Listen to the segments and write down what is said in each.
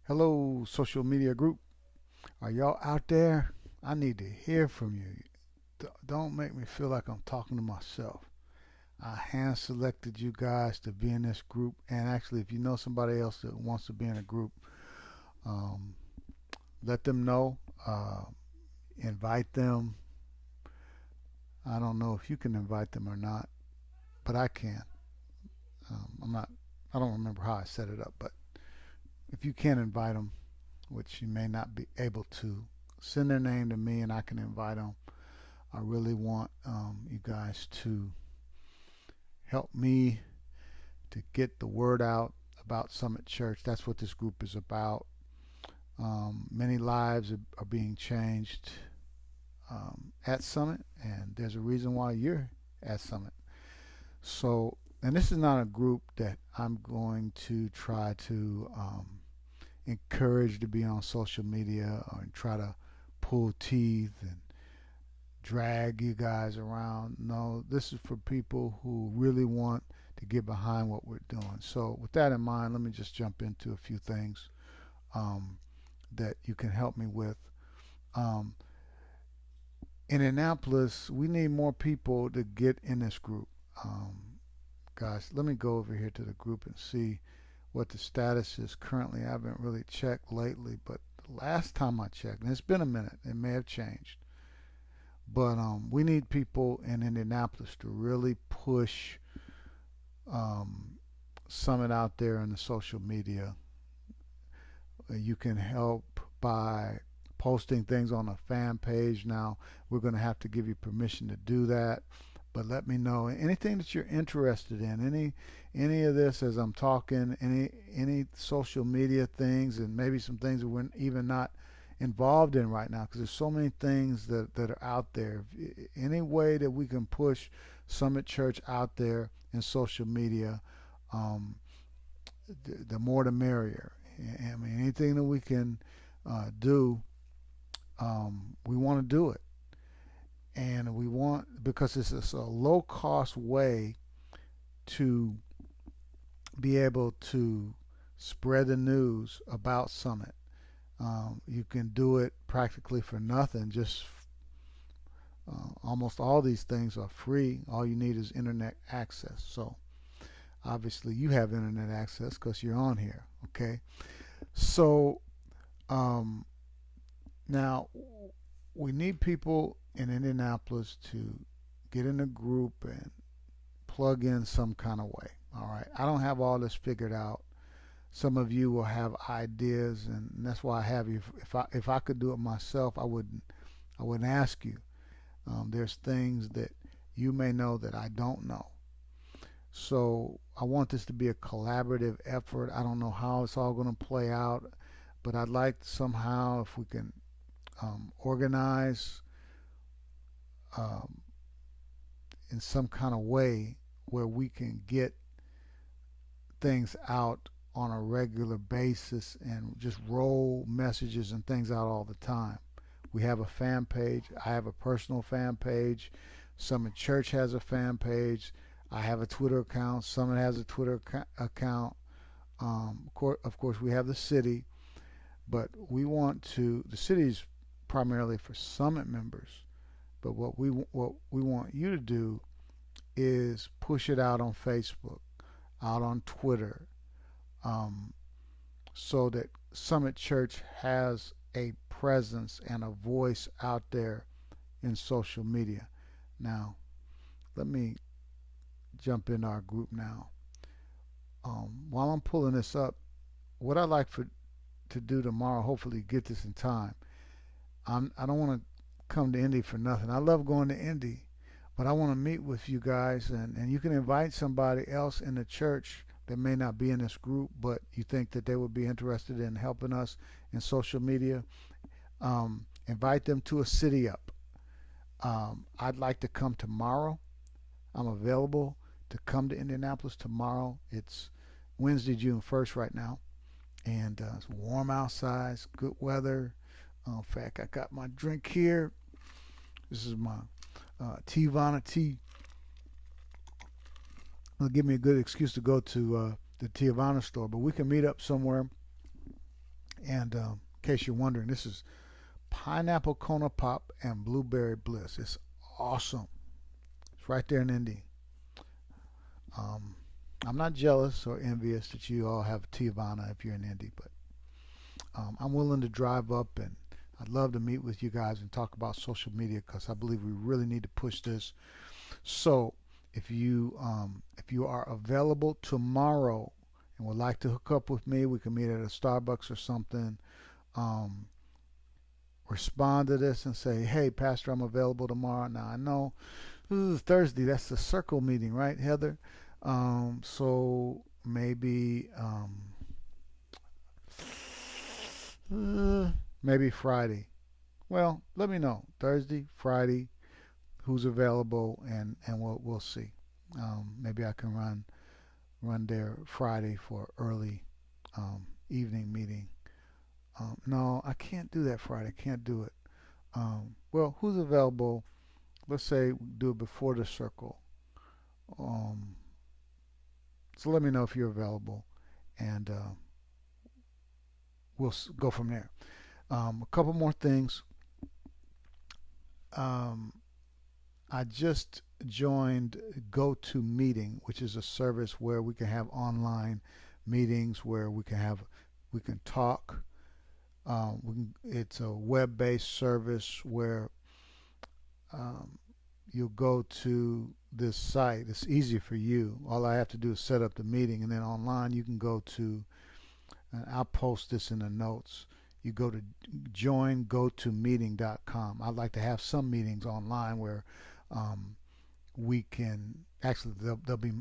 Hello, social media group. Are y'all out there? I need to hear from you. Don't make me feel like I'm talking to myself. I hand selected you guys to be in this group. And actually, if you know somebody else that wants to be in a group, um, let them know. Invite them. I don't know if you can invite them or not, but I can. I'm not. I don't remember how I set it up, but if you can invite them, which you may not be able to, send their name to me and I can invite them. I really want you guys to help me to get the word out about Summit Church. That's what this group is about. Many lives are being changed at Summit, and there's a reason why you're at Summit. So, and this is not a group that I'm going to try to encourage to be on social media or try to pull teeth and drag you guys around. No, this is for people who really want to get behind what we're doing. So, with that in mind, let me just jump into a few things um, that you can help me with. Um, in Annapolis, we need more people to get in this group. Guys, let me go over here to the group and see what the status is currently. I haven't really checked lately, but the last time I checked, and it's been a minute, it may have changed. But we need people in Indianapolis to really push um, Summit out there in the social media. You can help by posting things on a fan page. Now, we're going to have to give you permission to do that. But let me know anything that you're interested in, any of this as I'm talking, any social media things, and maybe some things that we're even not involved in right now, because there's so many things that are out there. Any way that we can push Summit Church out there in social media, um, the more the merrier. I mean, anything that we can do, we want to do it. And we want, because it's a low cost way to be able to spread the news about Summit. You can do it practically for nothing. Just almost all these things are free. All you need is internet access. So obviously you have internet access because you're on here. Okay. So um, now we need people in Indianapolis to get in a group and plug in some kind of way. All right. I don't have all this figured out. Some of you will have ideas, and that's why I have you. If I could do it myself, I wouldn't ask you. There's things that you may know that I don't know. So I want this to be a collaborative effort. I don't know how it's all going to play out, but I'd like somehow if we can organize um, in some kind of way where we can get things out on a regular basis and just roll messages and things out all the time. We have a fan page. I have a personal fan page. Summit Church has a fan page. I have a Twitter account. Summit has a Twitter account. Of course, we have the city, but the city is primarily for Summit members. But what we want you to do is push it out on Facebook, out on Twitter, um, so that Summit Church has a presence and a voice out there in social media. Now, let me jump in our group now. While I'm pulling this up, what I'd like to do tomorrow, hopefully get this in time. I don't want to come to Indy for nothing. I love going to Indy, but I want to meet with you guys, and you can invite somebody else in the church that may not be in this group, but you think that they would be interested in helping us in social media. Invite them to a city up. I'd like to come tomorrow. I'm available to come to Indianapolis tomorrow. It's Wednesday, June 1st right now, and it's warm outside. It's good weather. In fact, I got my drink here. This is my Teavana tea. It'll give me a good excuse to go to the Teavana store, but we can meet up somewhere And in case you're wondering, this is Pineapple Kona Pop and Blueberry Bliss. It's awesome. It's right there in Indy. Um, I'm not jealous or envious that you all have Tijuana if you're in Indy, but I'm willing to drive up, and I'd love to meet with you guys and talk about social media because I believe we really need to push this. So if you are available tomorrow and would like to hook up with me, we can meet at a Starbucks or something. Um, Respond to this and say, hey, Pastor, I'm available tomorrow. Now, I know this is Thursday. That's the circle meeting, right, Heather? So maybe maybe Friday. Well, let me know. Thursday, Friday, who's available, and we'll see. Maybe I can run there Friday for early evening meeting. No, I can't do that Friday. Can't do it. Well, who's available? Let's say do it before the circle. Um, so let me know if you're available, and we'll go from there. A couple more things. Um, I just joined GoToMeeting, which is a service where we can have online meetings where we can talk. It's a web-based service where you'll go to this site. It's easy for you. All I have to do is set up the meeting, and then online you can go to, and I'll post this in the notes. You go to joingotomeeting.com. I'd like to have some meetings online where we can actually there'll be.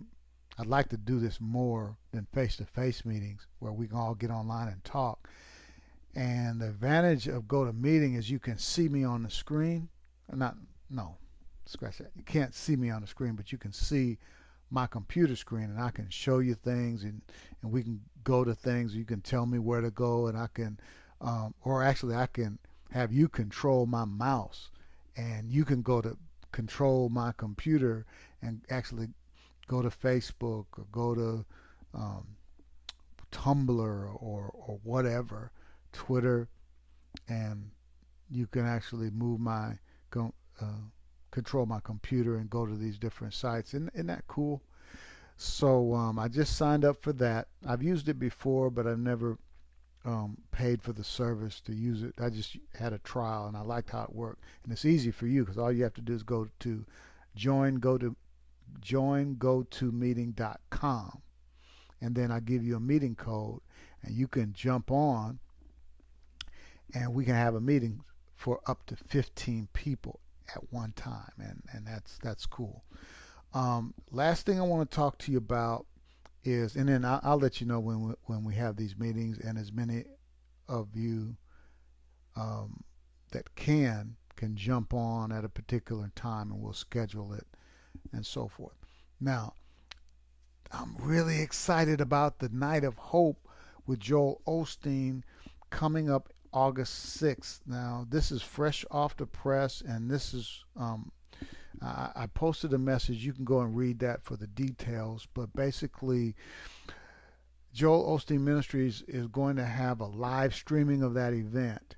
I'd like to do this more than face-to-face meetings where we can all get online and talk. And the advantage of GoToMeeting is you can see me on the screen. No, scratch that. You can't see me on the screen, but you can see my computer screen, and I can show you things, and we can go to things. You can tell me where to go, and I can, or actually I can have you control my mouse, and you can go to control my computer and actually go to Facebook or go to Tumblr or whatever, Twitter, and you can actually move my control my computer and go to these different sites. Isn't that cool? So I just signed up for that. I've used it before, but I've never paid for the service to use it. I just had a trial, and I liked how it worked. And it's easy for you because all you have to do is go to joingotomeeting.com, and then I give you a meeting code, and you can jump on, and we can have a meeting for up to 15 people at one time, and that's cool. Last thing I want to talk to you about is, and then I'll let you know when we have these meetings, and as many of you that can jump on at a particular time, and we'll schedule it and so forth. Now, I'm really excited about the Night of Hope with Joel Osteen coming up August 6th. Now, this is fresh off the press, and this is I posted a message. You can go and read that for the details. But basically, Joel Osteen Ministries is going to have a live streaming of that event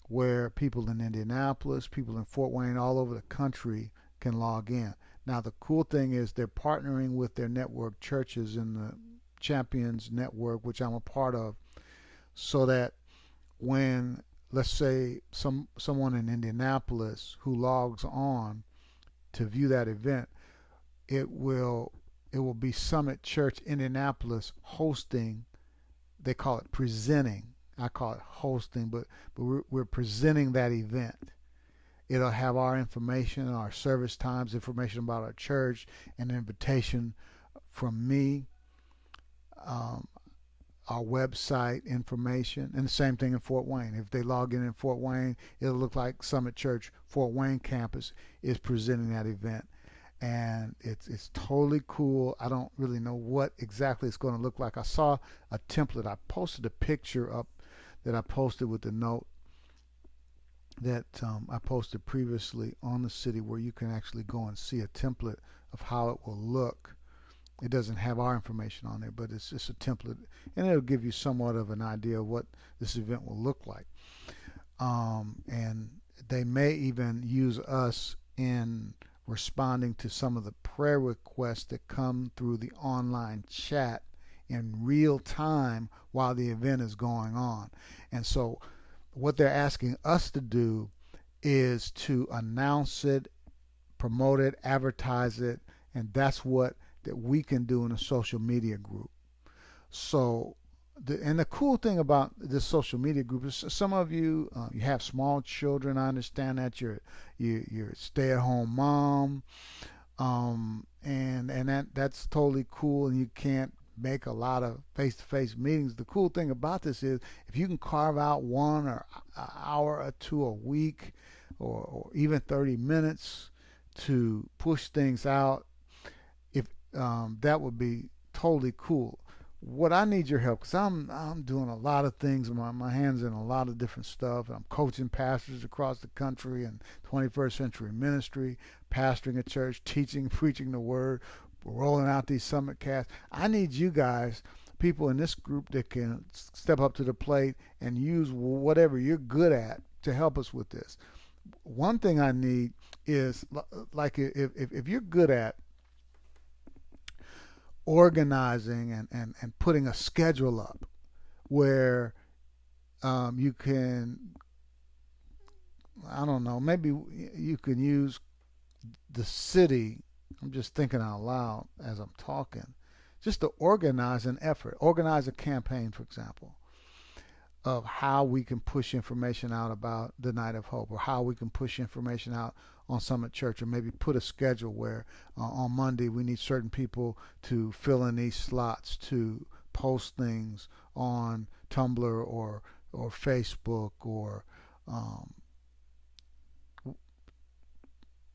where people in Indianapolis, people in Fort Wayne, all over the country can log in. Now, the cool thing is they're partnering with their network churches in the Champions Network, which I'm a part of, so that when, let's say, someone in Indianapolis who logs on to view that event, it will be Summit Church Indianapolis hosting. They call it presenting. I call it hosting, but we're presenting that event. It'll have our information, our service times, information about our church, an invitation from me, our website information, and the same thing in Fort Wayne. If they log in Fort Wayne, it'll look like Summit Church Fort Wayne campus is presenting that event. And it's totally cool. I don't really know what exactly it's going to look like. I saw a template. I posted a picture up that I posted with the note that I posted previously on the city, where you can actually go and see a template of how it will look It doesn't have our information on there, but it's just a template, and it'll give you somewhat of an idea of what this event will look like. And they may even use us in responding to some of the prayer requests that come through the online chat in real time while the event is going on. And so what they're asking us to do is to announce it, promote it, advertise it, and that's what that we can do in a social media group. So and the cool thing about this social media group is some of you you have small children. I understand that you're a stay-at-home mom, and that's totally cool, and you can't make a lot of face-to-face meetings. The cool thing about this is if you can carve out 1 hour or 2 a week, or even 30 minutes to push things out, if that would be totally cool. What I need your help, because I'm doing a lot of things. My hands in a lot of different stuff. I'm coaching pastors across the country in 21st century ministry, pastoring a church, teaching, preaching the word, rolling out these summit casts. I need you guys, people in this group that can step up to the plate and use whatever you're good at to help us with this. One thing I need is, like, if you're good at organizing and putting a schedule up where you can, I don't know, maybe you can use the city. I'm just thinking out loud as I'm talking, just to organize an effort, organize a campaign, for example, of how we can push information out about the Night of Hope, or how we can push information out on Summit Church, or maybe put a schedule where on Monday we need certain people to fill in these slots to post things on Tumblr or Facebook, or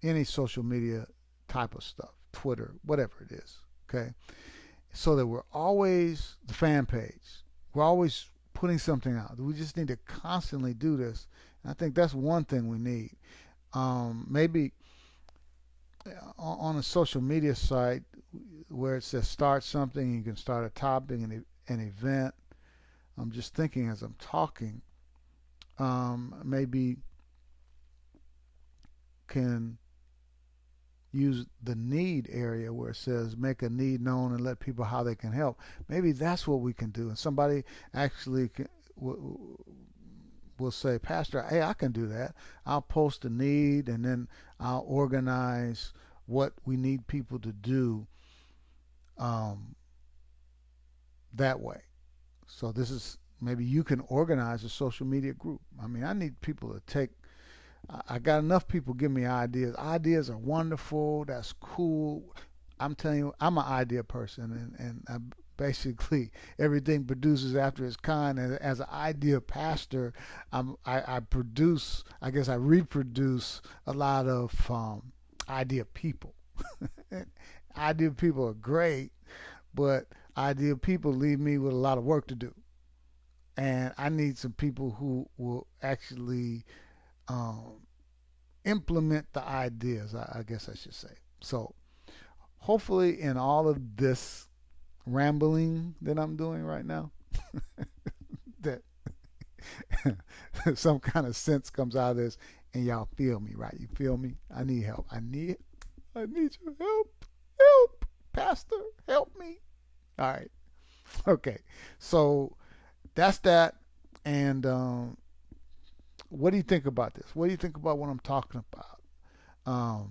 any social media type of stuff, Twitter, whatever it is, okay? So that we're always, the fan page, we're always putting something out. We just need to constantly do this. And I think that's one thing we need. Maybe on a social media site where it says start something, you can start a topic, an event. I'm just thinking as I'm talking, maybe can use the need area where it says make a need known and let people how they can help. Maybe that's what we can do. And somebody actually will say, Pastor, hey, I can do that. I'll post a need, and then I'll organize what we need people to do that way. So this is, maybe you can organize a social media group. I mean, I need people to take, I got enough people give me ideas. Ideas are wonderful. That's cool. I'm telling you, I'm an idea person, and I basically everything produces after its kind. And as an idea pastor, I produce, I guess I reproduce a lot of idea people. Idea people are great, but idea people leave me with a lot of work to do. And I need some people who will actually implement the ideas, I guess I should say. So hopefully in all of this rambling that I'm doing right now, that some kind of sense comes out of this, and y'all feel me, right? You feel me? I need help. I need your help. Help, Pastor, help me. All right. Okay. So that's that. And what do you think about this? What do you think about what I'm talking about?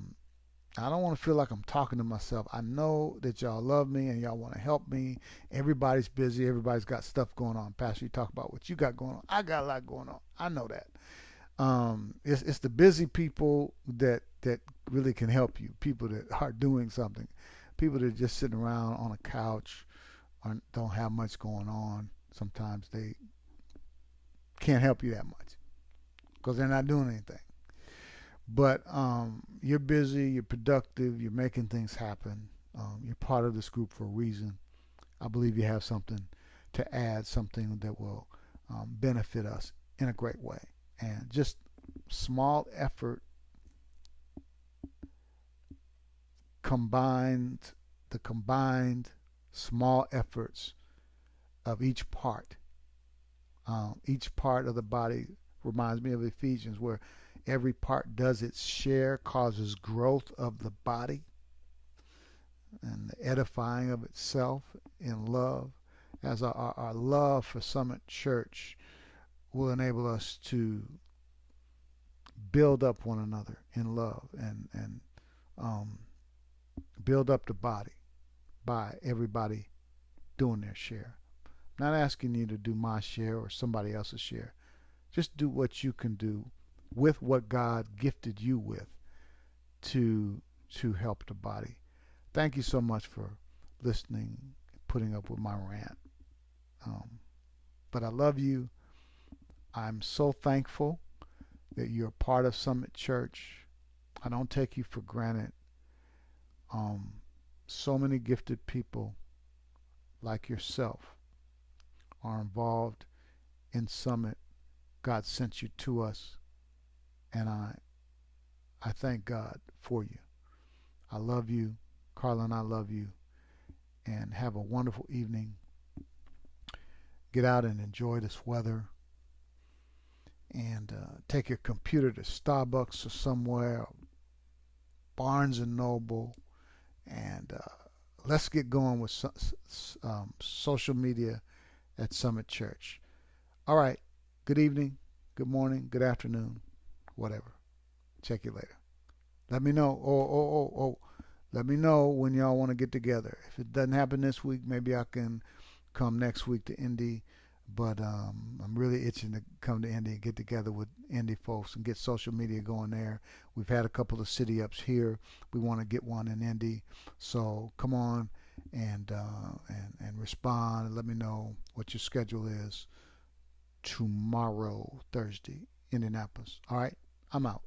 I don't want to feel like I'm talking to myself. I know that y'all love me and y'all want to help me. Everybody's busy. Everybody's got stuff going on. Pastor, you talk about what you got going on. I got a lot going on. I know that. It's the busy people that really can help you. People that are doing something. People that are just sitting around on a couch or don't have much going on. Sometimes they can't help you that much because they're not doing anything. But you're busy, you're productive, you're making things happen. You're part of this group for a reason. I believe you have something to add, something that will benefit us in a great way. And just small effort combined the combined small efforts of each part. Each part of the body reminds me of Ephesians, where every part does its share, causes growth of the body and the edifying of itself in love. As our love for Summit Church will enable us to build up one another in love and build up the body by everybody doing their share. I'm not asking you to do my share or somebody else's share. Just do what you can do with what God gifted you with to help the body. Thank you so much for listening, putting up with my rant. But I love you. I'm so thankful that you're part of Summit Church. I don't take you for granted. So many gifted people like yourself are involved in Summit. God sent you to us, and I thank God for you. I love you. Carla and I love you. And have a wonderful evening. Get out and enjoy this weather. And take your computer to Starbucks or somewhere, Barnes and Noble, and let's get going with social media at Summit Church. All right. Good evening, good morning, good afternoon, whatever. Check you later. Let me know. Let me know when y'all want to get together. If it doesn't happen this week, maybe I can come next week to Indy. But I'm really itching to come to Indy and get together with Indy folks and get social media going there. We've had a couple of city ups here. We want to get one in Indy. So come on and respond and let me know what your schedule is tomorrow, Thursday, Indianapolis. All right, I'm out.